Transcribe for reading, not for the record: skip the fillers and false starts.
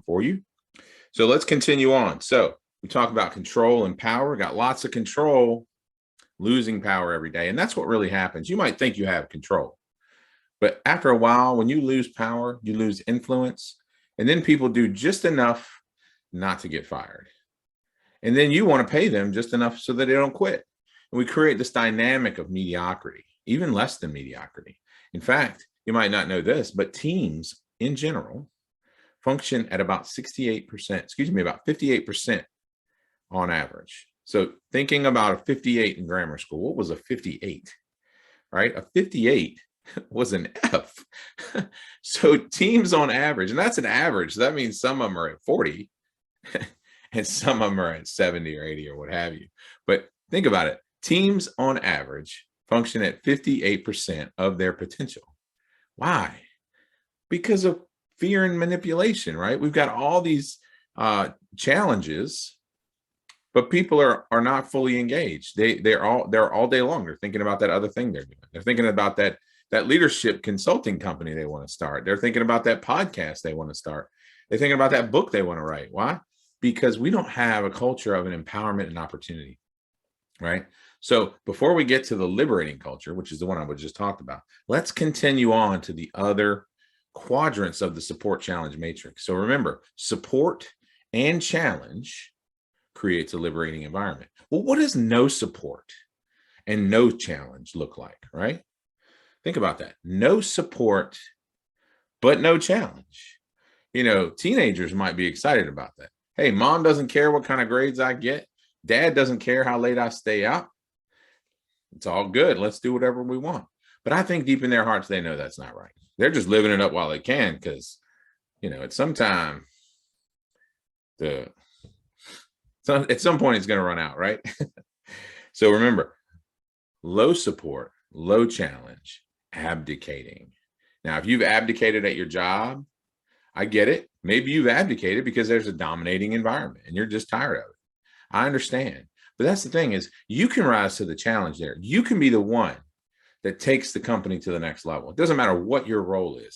for you. So let's continue on. So we talk about control and power, got lots of control, losing power every day. And that's what really happens. You might think you have control, but after a while, when you lose power, you lose influence. And then people do just enough not to get fired. And then you want to pay them just enough so that they don't quit. And we create this dynamic of mediocrity, even less than mediocrity. In fact, you might not know this, but teams in general function at about 58% on average. So thinking about a 58 in grammar school, what was a 58, right? A 58 was an F. So teams on average, and that's an average. So that means some of them are at 40 and some of them are at 70 or 80 or what have you. But think about it. Teams on average function at 58% of their potential. Why? Because of fear and manipulation, right? We've got all these challenges, but people are not fully engaged. They're all day long. They're thinking about that other thing they're doing. They're thinking about that leadership consulting company they want to start. They're thinking about that podcast they want to start. They're thinking about that book they want to write. Why? Because we don't have a culture of an empowerment and opportunity, right? So before we get to the liberating culture, which is the one I just talked about, let's continue on to the other quadrants of the support challenge matrix. So remember, support and challenge creates a liberating environment. Well, what does no support and no challenge look like, right? Think about that. No support, but no challenge. You know, teenagers might be excited about that. Hey, mom doesn't care what kind of grades I get. Dad doesn't care how late I stay out. It's all good. Let's do whatever we want. But I think deep in their hearts, they know that's not right. They're just living it up while they can because, you know, at some point it's going to run out, right? So remember, low support, low challenge, abdicating. Now, if you've abdicated at your job, I get it. Maybe you've abdicated because there's a dominating environment and you're just tired of it. I understand. But that's the thing is you can rise to the challenge there. You can be the one that takes the company to the next level. It doesn't matter what your role is.